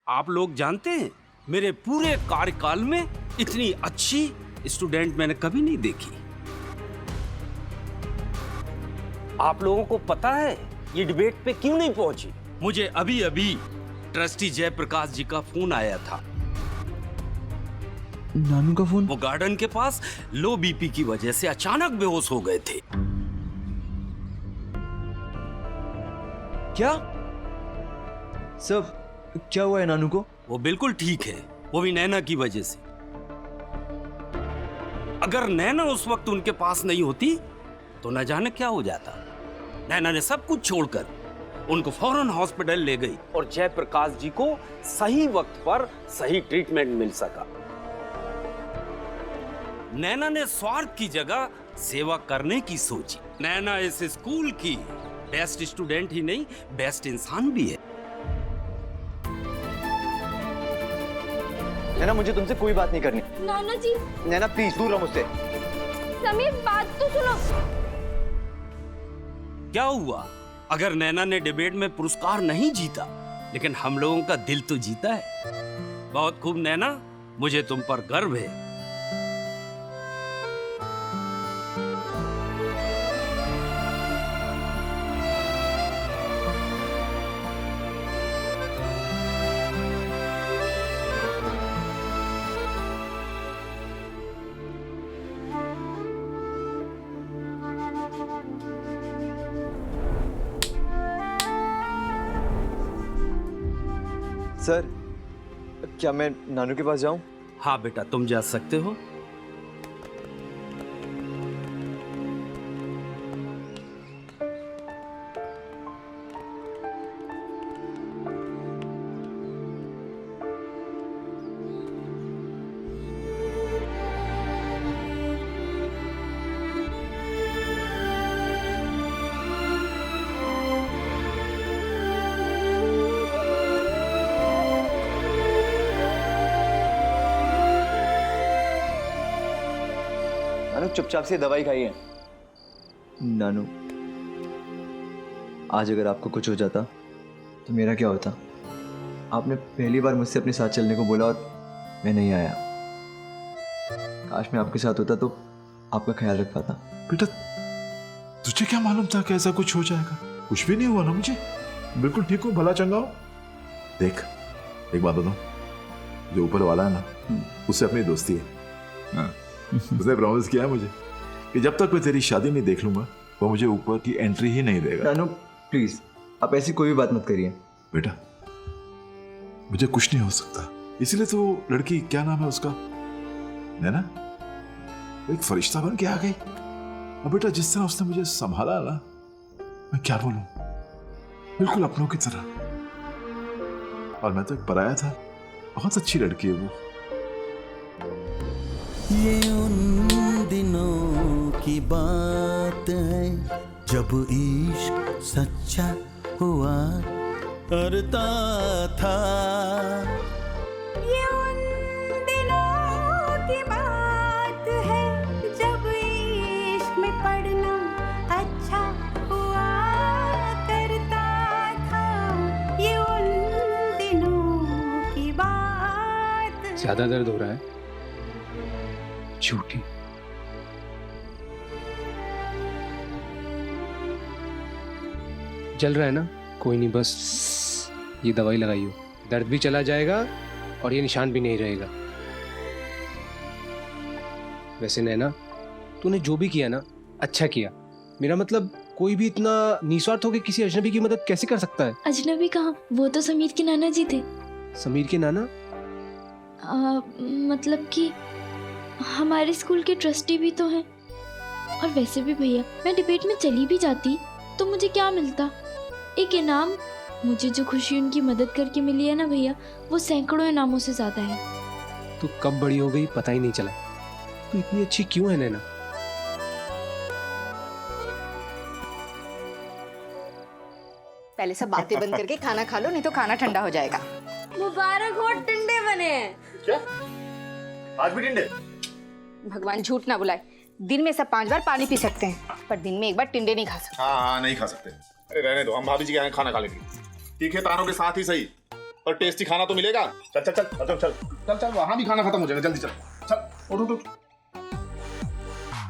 आप लोग जानते हैं, मेरे पूरे कार्यकाल में इतनी अच्छी स्टूडेंट मैंने कभी नहीं देखी। आप लोगों को पता है ये डिबेट पे क्यों नहीं पहुंची? मुझे अभी अभी ट्रस्टी जयप्रकाश जी का फोन आया था। नानू का फोन? वो गार्डन के पास लो बीपी की वजह से अचानक बेहोश हो गए थे। क्या सब क्या हुआ है नानू को? वो बिल्कुल ठीक है, वो भी नैना की वजह से। अगर नैना उस वक्त उनके पास नहीं होती तो न जाने क्या हो जाता। नैना ने सब कुछ छोड़कर उनको फौरन हॉस्पिटल ले गई और जयप्रकाश जी को सही वक्त पर सही ट्रीटमेंट मिल सका। नैना ने स्वार्थ की जगह सेवा करने की सोची। नैना इस स्कूल की बेस्ट स्टूडेंट ही नहीं, बेस्ट इंसान भी है। नैना, मुझे तुमसे कोई बात नहीं करनी। नाना जी। नैना प्लीज दूर रहो मुझसे। समीर बात तो सुनो। क्या हुआ अगर नैना ने डिबेट में पुरस्कार नहीं जीता, लेकिन हम लोगों का दिल तो जीता है। बहुत खूब नैना, मुझे तुम पर गर्व है। सर, क्या मैं नानू के पास जाऊं? हाँ बेटा, तुम जा सकते हो। नानू, चुपचाप से दवाई खाई है। नानू, आज अगर आपको कुछ हो जाता तो मेरा क्या होता? आपने पहली बार मुझसे अपने साथ चलने को बोला और मैं नहीं आया। काश मैं आपके साथ होता तो आपका ख्याल रख पाता। बेटा, तुझे क्या मालूम था कि ऐसा कुछ हो जाएगा? कुछ भी नहीं हुआ ना मुझे, बिल्कुल ठीक हूँ, भला चंगा हो। देख, एक बात बताऊं, जो ऊपर वाला है ना, उससे अपनी दोस्ती है। हाँ, उसने प्रॉमिस किया है मुझे कि जब तक मैं तेरी शादी नहीं देख लूंगा वो मुझे ऊपर की एंट्री ही नहीं देगा। नानू प्लीज, आप ऐसी कोई भी बात मत करिए। बेटा, मुझे कुछ नहीं हो सकता, इसलिए तो लड़की, क्या नाम है उसका, नैना, एक फरिश्ता बन के आ गई। और बेटा, जिस तरह उसने मुझे संभाला ना, मैं क्या बोलूं, बिल्कुल अपनों की तरह। और मैं तो एक पराया था। बहुत अच्छी लड़की है वो। ये उन दिनों की बात है जब इश्क सच्चा हुआ करता था। ये उन दिनों की बात है जब इश्क में पढ़ना अच्छा हुआ करता था। ये उन दिनों की बात। ज्यादा दर्द हो रहा है? झूठी। जल रहा है ना? कोई नहीं, बस ये दवाई लगाइयो, दर्द भी चला जाएगा और ये निशान भी नहीं रहेगा। वैसे नैना, तूने जो भी किया ना, अच्छा किया। मेरा मतलब, कोई भी इतना निस्वार्थ होकर किसी अजनबी की मदद कैसे कर सकता है? अजनबी कहाँ, वो तो समीर के नाना जी थे। समीर के नाना? मतलब कि हमारे स्कूल के ट्रस्टी भी तो हैं। और वैसे भी भैया, मैं डिबेट में चली भी जाती तो मुझे क्या मिलता? एक इनाम। मुझे जो खुशी उनकी मदद करके मिली है ना भैया, वो सैकड़ों इनामों से ज्यादा है। तू कब बड़ी हो गई पता ही नहीं चला। तू इतनी अच्छी क्यों है नैना? पहले सब बातें बंद करके खाना खा लो, नहीं तो खाना ठंडा हो जाएगा। मुबारक हो, टिंडे बने हैं। क्या? आज भी टिंडे? भगवान झूठ ना बुलाए, दिन में सब 5 बार पानी पी सकते हैं, पर दिन में एक बार टिंडे नहीं खा सकते। हाँ, नहीं खा सकते। अरे रहने दो, हम भाभी जी के यहाँ खाना खा लेंगे। तीखे तारों के साथ ही सही, और टेस्टी खाना तो मिलेगा। चल चल चल चल चल चल चल, वहां भी खाना खत्म हो जाएगा, जल्दी चल चल उठ उठ उठ।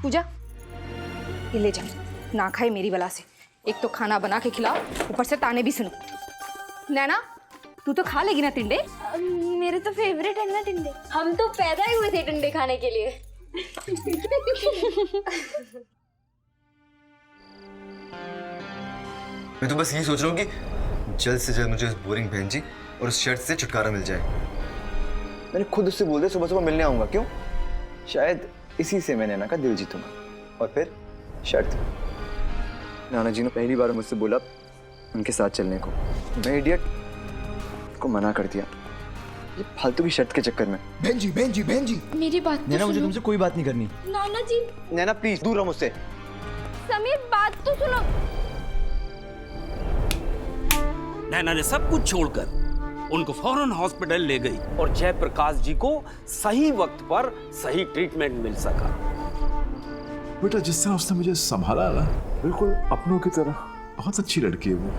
पूजा, ये ले जा, ना खाए मेरी बला से। एक तो खाना बना के खिलाओ, ऊपर से ताने भी सुनो। नैना, तू तो खा लेगी ना टिंडे? मेरे तो फेवरेट है ना टिंडे। हम तो पैदा ही हुए थे टिंडे खाने के लिए। मैं तो बस यही सोच रहा हूँ कि जल्द से जल्द मुझे उस बोरिंग बहन जी और उस शर्ट से छुटकारा मिल जाए। मैंने खुद उससे बोल दिया सुबह सुबह मिलने आऊंगा। क्यों? शायद इसी से मैं नैना का दिल जीतूंगा। और फिर शर्त, नाना जी ने पहली बार मुझसे बोला उनके साथ चलने को, मैं इडियट को मना कर दिया, ये फालतू की शर्त के चक्कर में। बहन जी मेरी बात तो नैना, मुझे सुनो। तुमसे कोई बात नहीं करनी। नाना जी। नैना प्लीज दूर रहो मुझसे। समीर, बात तो सुनो। नैना ने सब कुछ छोड़कर उनको फौरन हॉस्पिटल ले गई और जयप्रकाश जी को सही वक्त पर सही ट्रीटमेंट मिल सका। बेटा जिस तरह उसने मुझे संभाला ना, बिल्कुल अपनों की तरह, बहुत अच्छी लड़की है वो।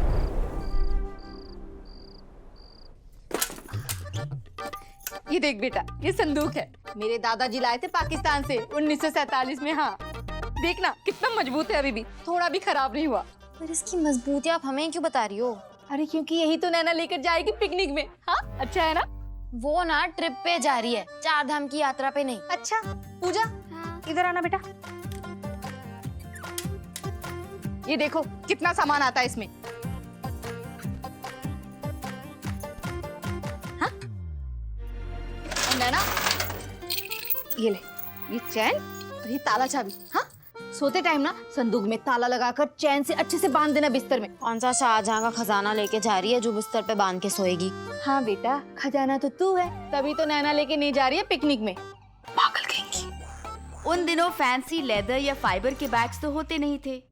ये देख बेटा, ये संदूक है, मेरे दादाजी लाए थे पाकिस्तान से 1947 में। हाँ देखना कितना मजबूत है, अभी भी थोड़ा भी खराब नहीं हुआ। पर इसकी मजबूती आप हमें क्यों बता रही हो? अरे क्योंकि यही तो नैना लेकर जाएगी पिकनिक में। हाँ अच्छा है ना? वो ना ट्रिप पे जा रही है, 4 धाम की यात्रा पे नहीं। अच्छा पूजा, इधर आना बेटा। ये देखो कितना सामान आता है इसमें। हाँ? और नैना, ये ले, ये चैन और ये ताला चाबी। हाँ, सोते टाइम ना संदूक में ताला लगाकर चैन से अच्छे से बांध देना बिस्तर में। कौन सा शाहजहां का खजाना लेके जा रही है जो बिस्तर पे बांध के सोएगी? हाँ बेटा, खजाना तो तू है, तभी तो नैना लेके नहीं जा रही है पिकनिक में। पागल कहेंगी। उन दिनों फैंसी लेदर या फाइबर के बैग्स तो होते नहीं थे।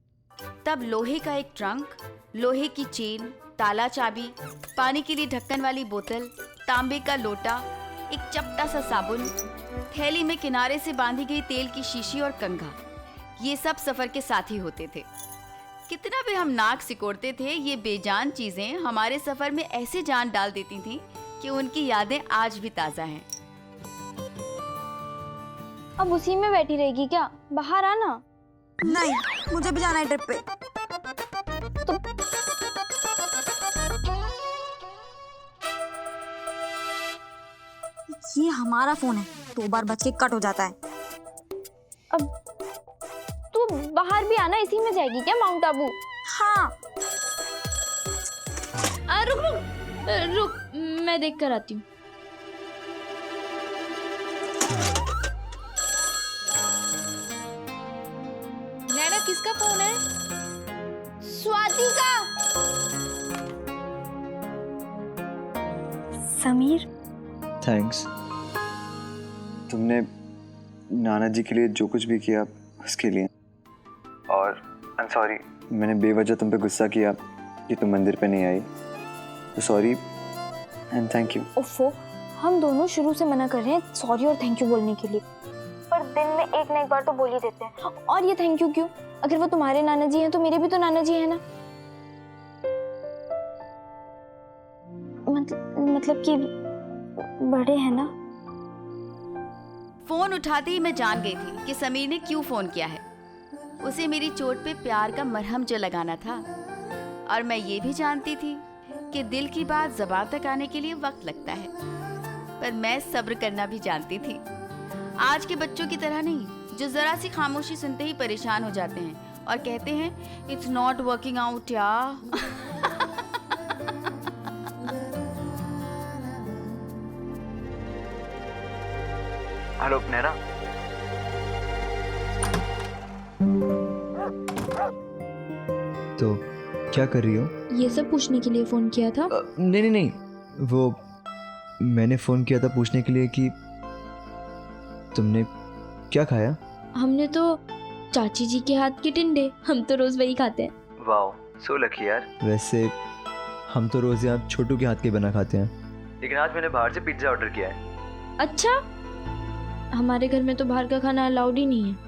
तब लोहे का एक ट्रंक, लोहे की चेन, ताला चाबी, पानी के लिए ढक्कन वाली बोतल, तांबे का लोटा, एक चपटा सा साबुन, थैली में किनारे से बांधी गई तेल की शीशी और कंघा, ये सब सफर के साथी होते थे। कितना भी हम नाक सिकोड़ते थे, ये बेजान चीजें हमारे सफर में ऐसे जान डाल देती थीं कि उनकी यादें आज भी ताजा हैं। अब उसी में बैठी रहेगी क्या? बाहर आना। नहीं, मुझे भी जाना है ट्रिप पे। ये हमारा फोन है, 2 बार बज के कट हो जाता है। अब तू बाहर भी आना, इसी में जाएगी क्या माउंट आबू? हाँ। रुक रुक रुक, मैं देख कर आती हूँ। नैना, किसका फोन है? स्वाति का। समीर, थैंक्स। तुमने नाना जी के लिए जो कुछ भी किया उसके लिए, और आई एम सॉरी मैंने बेवजह तुम पे गुस्सा किया कि तुम मंदिर पे नहीं आई, तो सॉरी एंड थैंक यू। ओफो, हम दोनों शुरू से मना कर रहे हैं सॉरी और थैंक यू बोलने के लिए, पर दिन में एक ना एक बार तो बोल ही देते हैं। और ये थैंक यू क्यों? अगर वो तुम्हारे नाना जी हैं तो मेरे भी तो नाना जी हैं ना। मतलब कि बड़े हैं ना। फोन उठाते ही मैं जान गई थी कि समीर ने क्यों फोन किया है। उसे मेरी चोट पे प्यार का मरहम जो लगाना था, और मैं ये भी जानती थी कि दिल की बात ज़बान तक आने के लिए वक्त लगता है, पर मैं सब्र करना भी जानती थी। आज के बच्चों की तरह नहीं, जो जरा सी खामोशी सुनते ही परेशान हो जाते हैं और कहते हैं इट्स नॉट वर्किंग आउट या। हेलो नैना। तो क्या कर रही हो? ये सब पूछने के लिए फोन किया था? नहीं, वो मैंने फोन किया था पूछने के लिए कि तुमने क्या खाया? हमने तो चाची जी के हाथ के टिंडे, हम तो रोज वही खाते हैं। वाओ, सो लकी यार। वैसे हम तो रोज यहाँ छोटू के हाथ के बना खाते हैं, लेकिन आज मैंने बाहर से पिज्जा ऑर्डर किया है। अच्छा, हमारे घर में तो बाहर का खाना अलाउड ही नहीं है।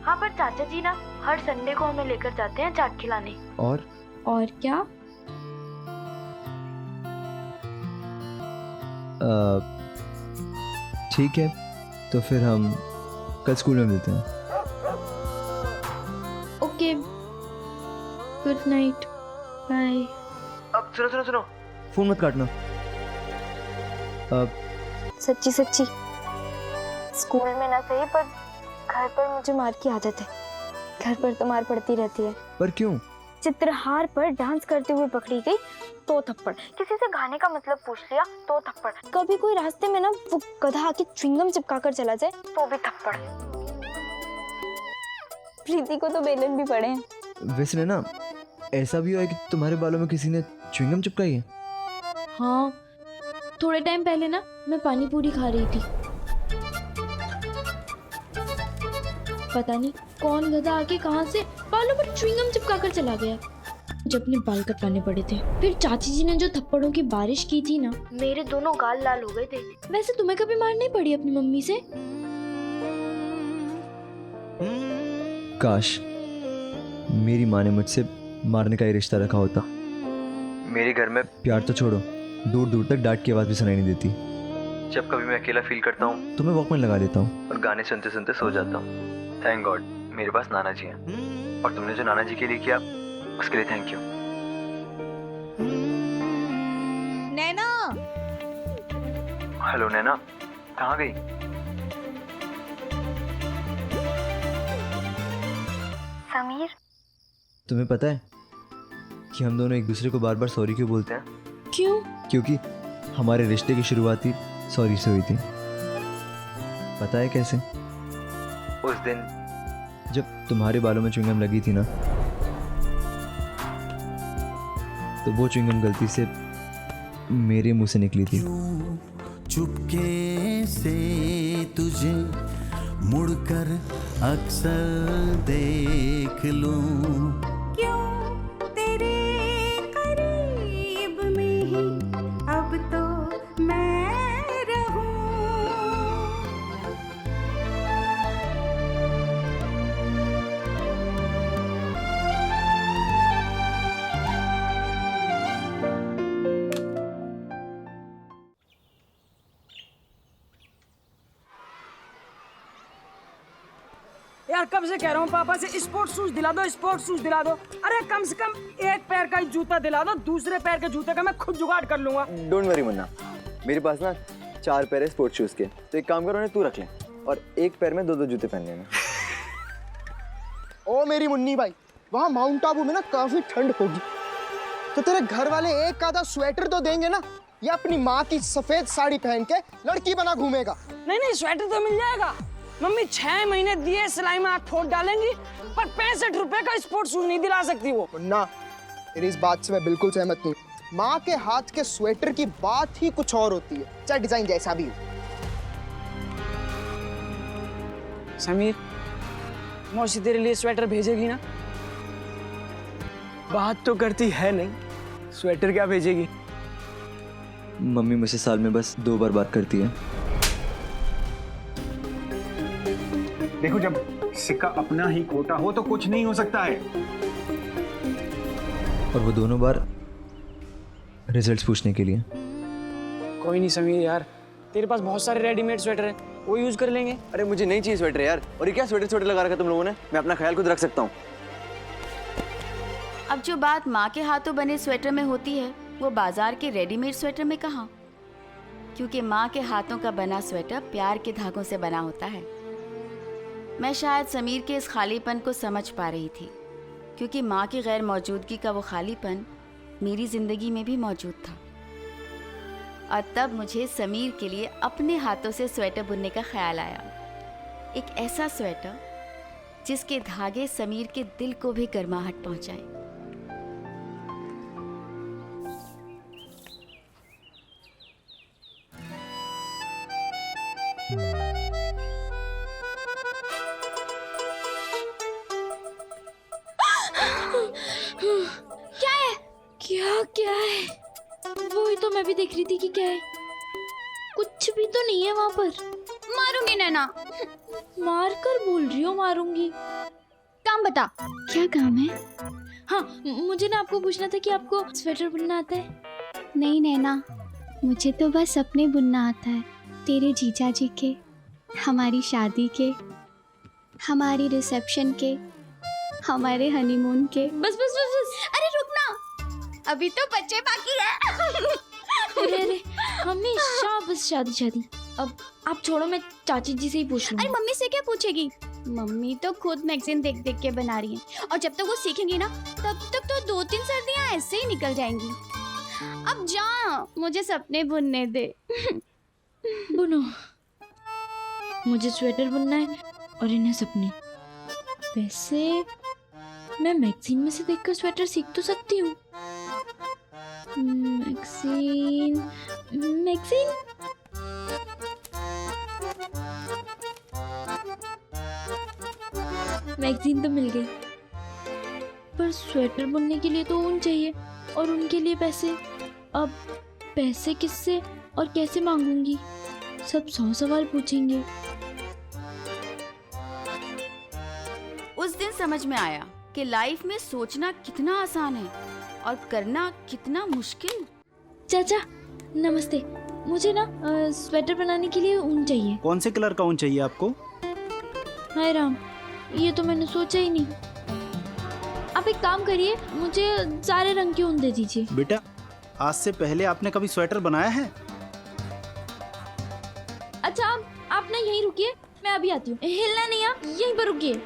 हाँ, पर चाचा जी ना हर संडे को हमें लेकर जाते हैं चाट खिलाने। और क्या? ठीक है, तो फिर हम कल स्कूल में मिलते हैं। Okay, good night, bye. अब सुनो, फोन मत काटना। सच्ची स्कूल में ना सही पर घर पर मुझे मार की आदत है। घर पर तो मार पड़ती रहती है। पर क्यों? चित्रहार पर डांस करते हुए पकड़ी गई तो थप्पड़, किसी से गाने का मतलब पूछ लिया तो थप्पड़, कभी कोई रास्ते में ना वो गधा आके च्युइंगम चिपका कर चला जाए तो भी थप्पड़। प्रीति को तो बेलन भी पड़े हैं। वैसे ना ऐसा भी हुआ है कि तुम्हारे बालों में किसी ने च्युइंगम चिपकाई है? हाँ, थोड़े टाइम पहले ना मैं पानी पूरी खा रही थी, पता नहीं कौन गधा आके कहां से बालों पर च्युइंगम चिपका कर चला गया। मुझे अपने बाल कटवाने पड़े थे। फिर चाची जी ने जो थप्पड़ों की बारिश की थी ना, मेरे दोनों गाल लाल हो गए थे। वैसे तुम्हें कभी मार नहीं पड़ी अपनी मम्मी से? काश मेरी माँ ने मुझसे मारने का ही रिश्ता रखा होता। मेरे घर में प्यार तो छोड़ो, दूर दूर तक डांट की आवाज़ भी सुनाई नहीं देती। जब कभी मैं अकेला फील करता हूँ तो मैं वॉकमैन लगा लेता हूँ और गाने सुनते सुनते सो जाता हूँ। थैंक गॉड मेरे पास नाना जी हैं, और तुमने जो नाना जी के लिए किया उसके लिए थैंक यू। नैना, हेलो नैना, कहाँ गई? समीर, तुम्हें पता है कि हम दोनों एक दूसरे को बार बार सॉरी क्यों बोलते हैं? क्यों? क्योंकि हमारे रिश्ते की शुरुआत ही सॉरी से हुई थी। पता है कैसे? उस दिन जब तुम्हारे बालों में च्युइंगम लगी थी ना, तो वो च्युइंगम गलती से मेरे मुंह से निकली थी। चुपके से तुझे मुड़कर अक्सर देख लूं, क्यों तेरे करीब में ही अब तो मैं रहूं। यार कब से कह रहा हूँ पापा से स्पोर्ट्स शूज दिला दो, स्पोर्ट्स शूज दिला दो। अरे कम से कम एक पैर का ही जूता दिला दो, दूसरे पैर के जूते का मैं खुद जुगाड़ कर लूंगा। डोंट वरी मुन्ना, मेरे पास ना 4 पैर है स्पोर्ट्स शूज के, तो एक काम करो उन्हें तू रख ले और एक पैर में 2-2 जूते पहन लेना। ओ मेरी मुन्नी भाई, वहाँ माउंट आबू में ना काफी ठंड होगी, तो तेरे घर वाले एक आधा स्वेटर तो देंगे ना, या अपनी माँ की सफेद साड़ी पहन के लड़की बना घूमेगा? नहीं स्वेटर तो मिल जाएगा। मम्मी 6 महीने दिए सिलाई में हाथ ठोक डालेंगी, पर 65 रुपए का स्पोर्ट्स शूज नहीं दिला सकती वो। मुन्ना, तेरी इस बात से मैं बिल्कुल सहमत नहीं। माँ के हाथ के स्वेटर की बात ही कुछ और होती है, चाहे डिजाइन जैसा भी हो। समीर, मौसी तेरे लिए स्वेटर भेजेगी ना? बात तो करती है नहीं, स्वेटर क्या भेजेगी? मम्मी मुझसे साल में बस 2 बार बात करती है। देखो, जब सिक्का अपना ही खोटा हो तो कुछ नहीं हो सकता है। और वो दोनों बार रिजल्ट्स पूछने के लिए। कोई नहीं समीर यार, तेरे पास बहुत सारे रेडीमेड स्वेटर हैं, वो यूज कर लेंगे। अरे मुझे नहीं चाहिए स्वेटर यार, और ये क्या स्वेटर लगा रखा तुम लोगों ने? मैं अपना ख्याल खुद रख सकता हूँ। अब जो बात माँ के हाथों बने स्वेटर में होती है, वो बाजार के रेडीमेड स्वेटर में कहाँ? क्योंकि माँ के हाथों का बना स्वेटर प्यार के धागों से बना होता है। मैं शायद समीर के इस खालीपन को समझ पा रही थी, क्योंकि माँ की गैर मौजूदगी का वो खालीपन मेरी ज़िंदगी में भी मौजूद था। और तब मुझे समीर के लिए अपने हाथों से स्वेटर बुनने का ख्याल आया। एक ऐसा स्वेटर जिसके धागे समीर के दिल को भी गर्माहट पहुँचाए। क्या है? क्या है? वही तो मैं भी देख रही थी कि क्या है। कुछ भी तो नहीं है वहाँ पर। मारूंगी नैना। मार कर बोल रही हो मारूंगी? काम बता। क्या काम है? हाँ, मुझे ना आपको पूछना था कि आपको स्वेटर बुनना आता है? नहीं नैना, मुझे तो बस सपने बुनना आता है, तेरे जीजा जी के, हमारी शादी के, हमारी रिसेप्शन के, हमारे हनीमून के। बस बस बस बस, अरे रुकना, अभी तो बच्चे बाकी है। अरे हमेशा बस शादी शादी। अब आप छोड़ो, मैं चाची जी से ही पूछ लूँ। अरे मम्मी से क्या पूछेगी? मम्मी तो खुद मैगजीन देख देख के बना रही हैं, और जब तक वो सीखेंगी ना तब तक तो 2-3 सर्दियाँ ऐसे ही निकल जाएंगी। अब जा, मुझे सपने बुनने दे। बुनो, मुझे स्वेटर बुनना है और इन्हें सपने। वैसे मैं मैगजीन में से देखकर स्वेटर सीख तो सकती हूँ। मैगजीन मैगजीन मैगजीन तो मिल गई, पर स्वेटर बुनने के लिए तो ऊन चाहिए और उनके लिए पैसे। अब पैसे किससे और कैसे मांगूंगी? सब 100 सवाल पूछेंगे। उस दिन समझ में आया कि लाइफ में सोचना कितना आसान है और करना कितना मुश्किल। चाचा नमस्ते, मुझे ना स्वेटर बनाने के लिए ऊन चाहिए। कौन से कलर का ऊन चाहिए आपको? हाय राम, ये तो मैंने सोचा ही नहीं। आप एक काम करिए, मुझे सारे रंग के ऊन दे दीजिए। बेटा, आज से पहले आपने कभी स्वेटर बनाया है? अच्छा आप ना यहीं रुकिए, मैं अभी आती हूँ। हिलना नहीं, आप यहीं पर रुकिए।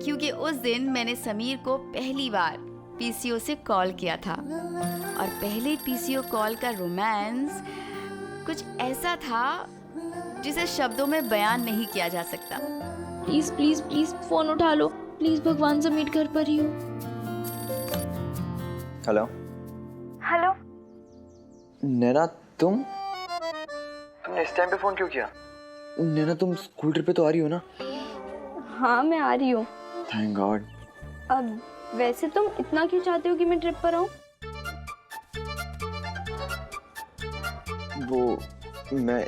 क्योंकि उस दिन मैंने समीर को पहली बार पीसीओ से कॉल किया था, और पहले पीसीओ कॉल का रोमांस कुछ ऐसा था जिसे शब्दों में बयान नहीं किया जा सकता। प्लीज प्लीज प्लीज फोन उठा लो, प्लीज, भगवान समीर घर पर ही हो। हेलो हेलो, नैना, तुमने इस टाइम पे फोन क्यों किया? नैना, तुम स्कूल ट्रिप पे तो आ रही हो ना? हाँ मैं आ रही हूँ। Thank God. अब वैसे तुम इतना क्यों चाहते हो कि मैं ट्रिप पर आऊँ? वो मैं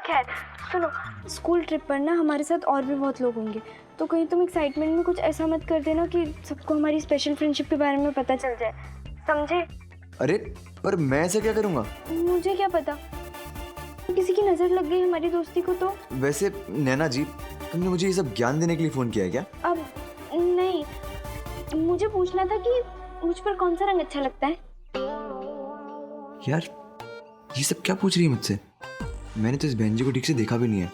खैर सुनो, स्कूल ट्रिप पर ना हमारे साथ और भी बहुत लोग होंगे, तो कहीं तुम एक्साइटमेंट में कुछ ऐसा मत कर देना कि सबको हमारी स्पेशल फ्रेंडशिप के बारे में पता चल जाए, समझे? अरे पर मैं ऐसा क्या करूँगा? मुझे क्या पता, किसी की नजर लग गई हमारी दोस्ती को तो। वैसे नैना जी, तुमने मुझे ये सब ज्ञान देने के लिए फोन किया है क्या? अब नहीं, मुझे पूछना था कि मुझ पर कौन सा रंग अच्छा लगता है। यार ये सब क्या पूछ रही है मुझसे? मैंने तो इस बहन जी को ठीक से देखा भी नहीं है,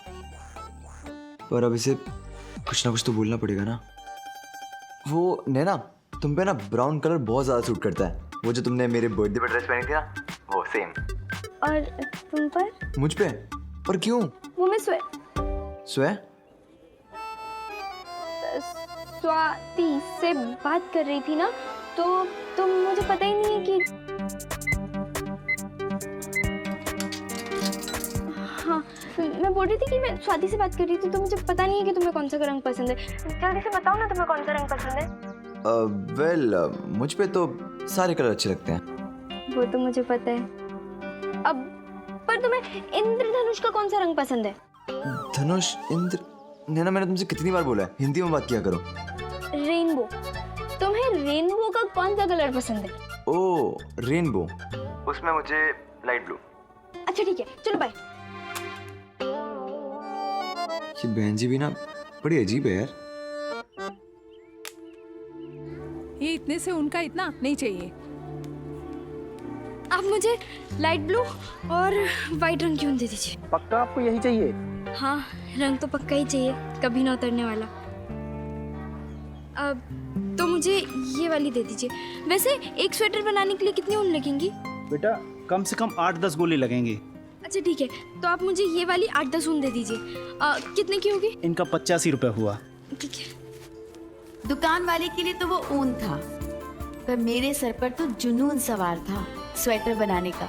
पर अब इसे कुछ ना कुछ तो बोलना पड़ेगा ना। वो नैना, तुम पे ना ब्राउन कलर बहुत ज्यादा सूट करता है। वो जो तुमने मेरे बर्थडे पे ड्रेस पहनी थी ना, वो सेम। और तुम पर? मुझ पे? पर क्यों? वो मैं स्वाति से बात कर रही थी ना, तो मुझे पता ही नहीं है कि हाँ, मैं बोल रही थी कि मैं स्वाति से बात कर रही थी, तो मुझे पता नहीं है कि तुम्हें कौन सा रंग पसंद है। जल्दी से बताओ ना, तुम्हें कौन सा रंग पसंद है? वेल मुझ पे तो सारे कलर अच्छे लगते हैं। वो तो मुझे पता है। अब पर तुम्हें इंद्रधनुष का कौन सा रंग पसंद है? धनुष, इंद्र। नैना, मैंने तुमसे कितनी बार बोला है हिंदी में बात किया करो। रेनबो। तुम्हें रेनबो का कौन सा कलर पसंद है? ओ रेनबो, उसमें मुझे लाइट ब्लू। अच्छा ठीक है, चलो बाय। ये बहन जी भी ना बड़ी अजीब है यार। ये इतने से उनका इतना नहीं चाहिए। आप मुझे लाइट ब्लू और वाइट रंग की ऊन दे दीजिए। पक्का आपको यही चाहिए? हाँ, रंग तो पक्का ही चाहिए, कभी ना उतरने वाला। अब तो मुझे ये वाली दे दीजिए। वैसे एक स्वेटर बनाने के लिए कितनी ऊन लगेंगी? बेटा, कम से कम 8-10 गोली लगेंगे। अच्छा ठीक है, तो आप मुझे ये वाली 8-10 ऊन दे दीजिए। कितने की होगी? इनका 85 रुपए हुआ। ठीक है। दुकान वाले के लिए तो वो ऊन था, पर मेरे सर पर तो जुनून सवार था स्वेटर बनाने का।